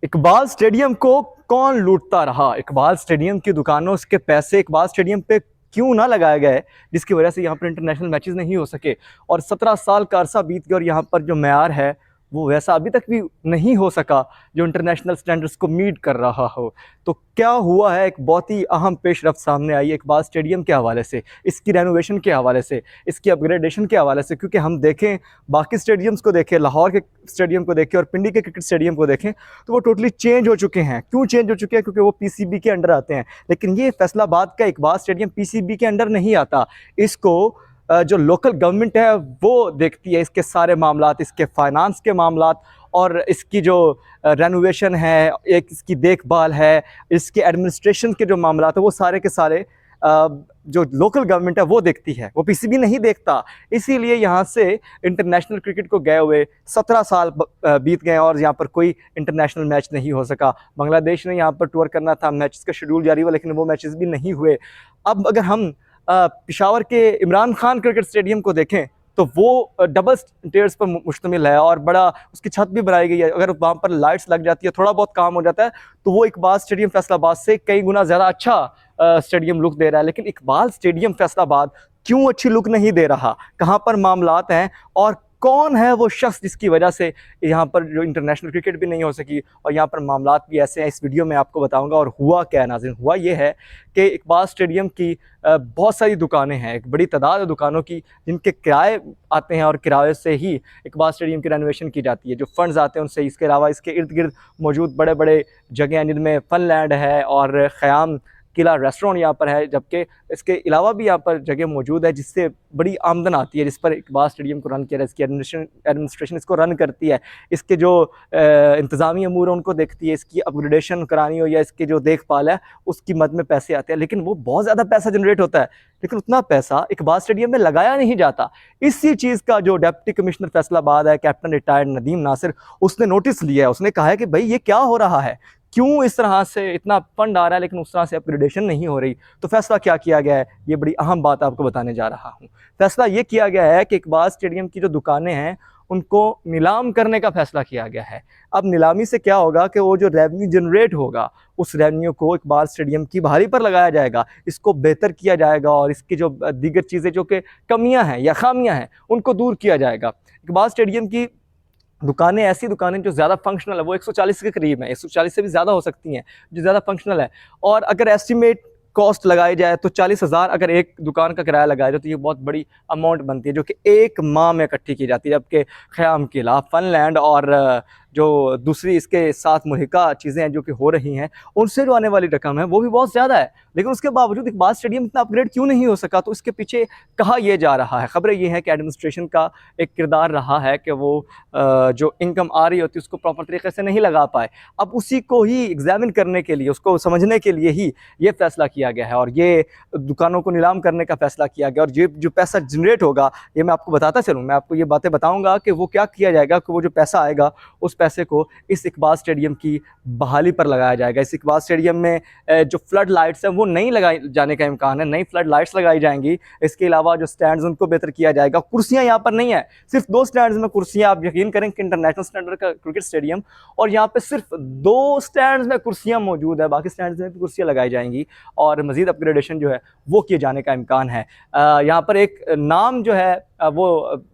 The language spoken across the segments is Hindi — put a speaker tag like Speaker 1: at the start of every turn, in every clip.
Speaker 1: इकबाल स्टेडियम को कौन लूटता रहा? इकबाल स्टेडियम की दुकानों के पैसे इकबाल स्टेडियम पे क्यों ना लगाए गए, जिसकी वजह से यहाँ पर इंटरनेशनल मैचेस नहीं हो सके। और 17 साल का अरसा बीत गया और यहाँ पर जो मैयार है वो वैसा अभी तक भी नहीं हो सका जो इंटरनेशनल स्टैंडर्ड्स को मीट कर रहा हो। तो क्या हुआ है, एक बहुत ही अहम पेशरफ्त सामने आई है इकबाल स्टेडियम के हवाले से, इसकी रेनोवेशन के हवाले से, इसकी अपग्रेडेशन के हवाले से। क्योंकि हम देखें, बाकी स्टेडियम्स को देखें, लाहौर के स्टेडियम को देखें और पिंडी के क्रिकेट स्टेडियम को देखें, तो वो टोटली चेंज हो चुके हैं। क्यों चेंज हो चुके हैं? क्योंकि वो पीसीबी के अंडर आते हैं। लेकिन ये फैसलाबाद का इकबाल स्टेडियम पीसीबी के अंडर नहीं आता। इसको जो लोकल गवर्नमेंट है वो देखती है, इसके सारे मामलात, इसके फाइनेंस के मामलात और इसकी जो रेनोवेशन है, एक इसकी देखभाल है, इसके एडमिनिस्ट्रेशन के जो मामलात है, वो सारे के सारे जो लोकल गवर्नमेंट है वो देखती है, वो पीसीबी नहीं देखता। इसीलिए यहाँ से इंटरनेशनल क्रिकेट को गए हुए 17 साल बीत गए और यहाँ पर कोई इंटरनेशनल मैच नहीं हो सका। बांग्लादेश ने यहाँ पर टूर करना था, मैचेस का शेड्यूल जारी हुआ, लेकिन वो मैचेस भी नहीं हुए। अब अगर हम पेशावर के इमरान खान क्रिकेट स्टेडियम को देखें तो वो डबल टेयर्स पर मुश्तमिल है और बड़ा उसकी छत भी बनाई गई है। अगर वहाँ पर लाइट्स लग जाती है, थोड़ा बहुत काम हो जाता है, तो वो इकबाल स्टेडियम फैसलाबाद से कई गुना ज़्यादा अच्छा स्टेडियम लुक दे रहा है। लेकिन इकबाल स्टेडियम फैसलाबाद क्यों अच्छी लुक नहीं दे रहा? कहाँ पर मामलात हैं और कौन है वो शख्स जिसकी वजह से यहाँ पर जो इंटरनेशनल क्रिकेट भी नहीं हो सकी और यहाँ पर मामलात भी ऐसे हैं? इस वीडियो में आपको बताऊंगा। और हुआ क्या है नाज़रीन, हुआ ये है कि इकबाल स्टेडियम की बहुत सारी दुकानें हैं, एक बड़ी तादाद है दुकानों की जिनके किराए आते हैं और किराए से ही इकबाल स्टेडियम की रेनोवेशन की जाती है। जो फंड्स आते हैं उनसे। इसके अलावा इसके इर्द गिर्द मौजूद बड़े बड़े जगह हैं जिनमें फन लैंड है और ख़याम किला रेस्टोरेंट यहाँ पर है, जबकि इसके अलावा भी यहाँ पर जगह मौजूद है जिससे बड़ी आमदन आती है, जिस पर इकबाल स्टेडियम को रन किया, इसकी एडमिनिस्ट्रेशन इसको रन करती है। इसके जो इंतज़ामी अमूर है उनको देखती है, इसकी अपग्रेडेशन करानी हो या इसकी जो देखभाल है उसकी मद में पैसे आते हैं। लेकिन वो बहुत ज़्यादा पैसा जनरेट होता है, लेकिन उतना पैसा इकबाल स्टेडियम में लगाया नहीं जाता। इसी चीज़ का जो डिप्टी कमिश्नर फैसलाबाद है, कैप्टन रिटायर्ड नदीम नासिर, उसने नोटिस लिया है। उसने कहा है कि भाई ये क्या हो रहा है, क्यों इस तरह से इतना फंड आ रहा है लेकिन उस तरह से अपग्रेडेशन नहीं हो रही। तो फैसला क्या किया गया है, ये बड़ी अहम बात आपको बताने जा रहा हूँ। फैसला ये किया गया है कि इकबाल स्टेडियम की जो दुकानें हैं उनको नीलाम करने का फैसला किया गया है। अब नीलामी से क्या होगा कि वो जो रेवेन्यू जनरेट होगा उस रेवेन्यू को इकबाल स्टेडियम की बहाली पर लगाया जाएगा, इसको बेहतर किया जाएगा और इसकी जो दीगर चीज़ें जो कि कमियाँ हैं या खामियाँ हैं उनको दूर किया जाएगा। इकबाल स्टेडियम की दुकानें, ऐसी दुकानें जो ज़्यादा फंक्शनल है, वो 140 के करीब है, 140 से भी ज़्यादा हो सकती हैं जो ज़्यादा फंक्शनल है। और अगर एस्टिमेट कॉस्ट लगाई जाए तो 40,000 अगर एक दुकान का किराया लगाया जाए तो ये बहुत बड़ी अमाउंट बनती है जो कि एक माह में इकट्ठी की जाती है। जबकि ख़याम किला, फनलैंड और जो दूसरी इसके साथ मुल्हिका चीज़ें हैं जो कि हो रही हैं, उनसे जो आने वाली रकम है वो भी बहुत ज़्यादा है। लेकिन उसके बावजूद इकबाल स्टेडियम इतना अपग्रेड क्यों नहीं हो सका? तो इसके पीछे कहा यह जा रहा है, खबरें ये हैं कि एडमिनिस्ट्रेशन का एक किरदार रहा है कि वो जो इनकम आ रही होती है उसको प्रॉपर तरीके से नहीं लगा पाए। अब उसी को ही एग्जामिन करने के लिए, उसको समझने के लिए ही ये फैसला किया गया है और ये दुकानों को नीलाम करने का फैसला किया गया। और ये जो पैसा जनरेट होगा ये मैं आपको बताता चलूँ, मैं आपको ये बातें बताऊँगा कि वो क्या किया जाएगा, कि वो जो पैसा आएगा उस पैसे को इस इकबाल स्टेडियम की बहाली पर लगाया जाएगा। इस इकबाल स्टेडियम में जो फ्लड लाइट्स हैं वो नहीं लगाई जाने का इम्कान है, नई फ्लड लाइट्स लगाई जाएंगी। इसके अलावा जो स्टैंड्स उनको बेहतर किया जाएगा। कुर्सियाँ यहाँ पर नहीं है, सिर्फ 2 स्टैंड्स में कुर्सियाँ। आप यकीन करें कि इंटरनेशनल स्टैंडर्ड का क्रिकेट स्टेडियम और यहाँ पे सिर्फ 2 स्टैंड्स में कुर्सियाँ मौजूद है, बाकी स्टैंड्स में भी कुर्सियाँ लगाई जाएंगी और मज़ीद अपग्रेडेशन जो है वो किए जाने का इम्कान है। यहाँ पर एक नाम जो है वो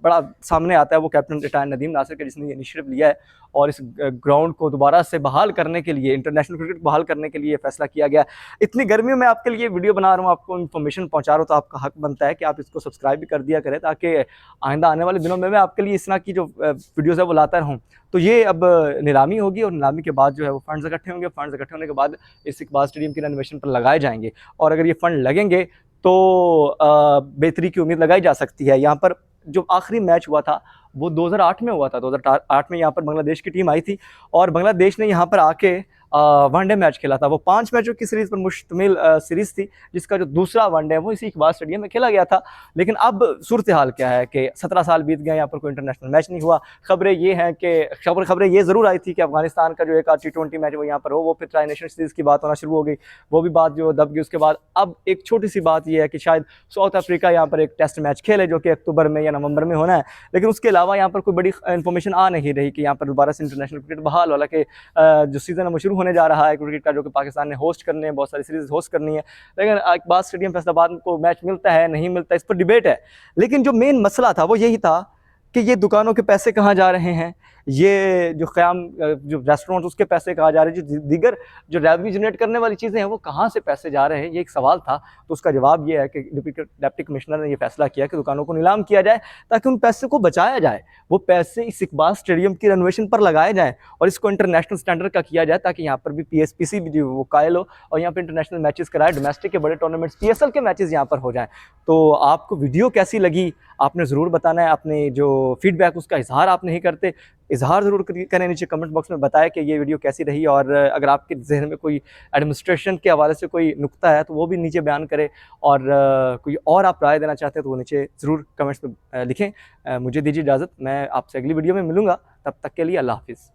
Speaker 1: बड़ा सामने आता है, वो कैप्टन रिटायर्ड नदीम नासिर का, जिसने ये इनिशिएटिव लिया है और इस ग्राउंड को दोबारा से बहाल करने के लिए, इंटरनेशनल क्रिकेट को बहाल करने के लिए फैसला किया गया। इतनी गर्मियों में आपके लिए वीडियो बना रहा हूँ, आपको इन्फॉर्मेशन पहुँचा रहा हूँ, तो आपका हक बनता है कि आप इसको सब्सक्राइब भी कर दिया करें ताकि आइंदा आने वाले दिनों में मैं आपके लिए इस तरह की जो वीडियोज़ है वो लाता रहूँ। तो ये अब नीलामी होगी और नीलामी के बाद जो है वो फंड्स इकट्ठे होंगे। फंड्स इकट्ठे होने के बाद इस इकबाल स्टेडियम की रेनोवेशन पर लगाए जाएंगे और अगर ये फंड लगेंगे तो बेहतरी की उम्मीद लगाई जा सकती है। यहाँ पर जो आखिरी मैच हुआ था वो 2008 में हुआ था। 2008 में यहाँ पर बांग्लादेश की टीम आई थी और बांग्लादेश ने यहाँ पर आके वनडे मैच खेला था। वो 5 मैचों की सीरीज़ पर मुश्तमिल सीरीज़ थी, जिसका जो दूसरा वनडे है वो इसी इकबाल स्टेडियम में खेला गया था। लेकिन अब सूरत हाल क्या है कि 17 साल बीत गए, यहाँ पर कोई इंटरनेशनल मैच नहीं हुआ। खबरें ये हैं कि खबरें ये ज़रूर आई थी कि अफगानिस्तान का जो एक T20 मैच वो यहाँ पर हो, वो फिर ट्राई नेशन सीरीज़ की बात होना शुरू हो गई, वो भी बात जो दब गई। उसके बाद अब एक छोटी सी बात ये है कि शायद साउथ अफ्रीका यहाँ पर एक टेस्ट मैच खेले, जो कि अक्टूबर में या नवंबर में होना है। लेकिन उसके अलावा यहाँ पर कोई बड़ी इन्फॉर्मेशन आ नहीं रही कि यहाँ पर दोबारा से इंटरनेशनल क्रिकेट बहाल हो। हालांकि जो सीज़न है वो शुरू होने जा रहा है क्रिकेट का, जो कि पाकिस्तान ने होस्ट करने हैं, बहुत सारी सीरीज होस्ट करनी है। लेकिन इकबाल स्टेडियम फैसलाबाद को मैच मिलता है नहीं मिलता, इस पर डिबेट है। लेकिन जो मेन मसला था वो यही था कि ये दुकानों के पैसे कहाँ जा रहे हैं, ये जो क़याम जो रेस्टोरेंट उसके पैसे कहाँ जा रहे हैं, जो दीगर जो रेवेन्यू जनरेट करने वाली चीज़ें हैं वो कहाँ से पैसे जा रहे हैं, ये एक सवाल था। तो उसका जवाब ये है कि डिप्टी कमिश्नर ने ये फैसला किया कि दुकानों को नीलाम किया जाए ताकि उन पैसे को बचाया जाए, वो पैसे इस इकबाल स्टेडियम की रेनोवेशन पर लगाए जाएँ और इसको इंटरनेशनल स्टैंडर्ड का किया जाए, ताकि यहाँ पर भी PSPC भी जो वो कायल हो और यहाँ पर इंटरनेशनल मैचेस कराए, डोमेस्टिक के बड़े टूर्नामेंट्स PSL के मैचेस यहाँ पर हो जाएँ। तो आपको वीडियो कैसी लगी आपने ज़रूर बताना है, अपने जो फीडबैक उसका इजहार आप नहीं करते, इजहार ज़रूर करें नीचे कमेंट बॉक्स में, बताएं कि ये वीडियो कैसी रही। और अगर आपके जहन में कोई एडमिनिस्ट्रेशन के हवाले से कोई नुक्ता है तो वो भी नीचे बयान करें, और कोई और आप राय देना चाहते हैं तो वो नीचे ज़रूर कमेंट्स में लिखें। मुझे दीजिए इजाज़त, मैं आपसे अगली वीडियो में मिलूँगा, तब तक के लिए अल्लाह हाफ़िज़।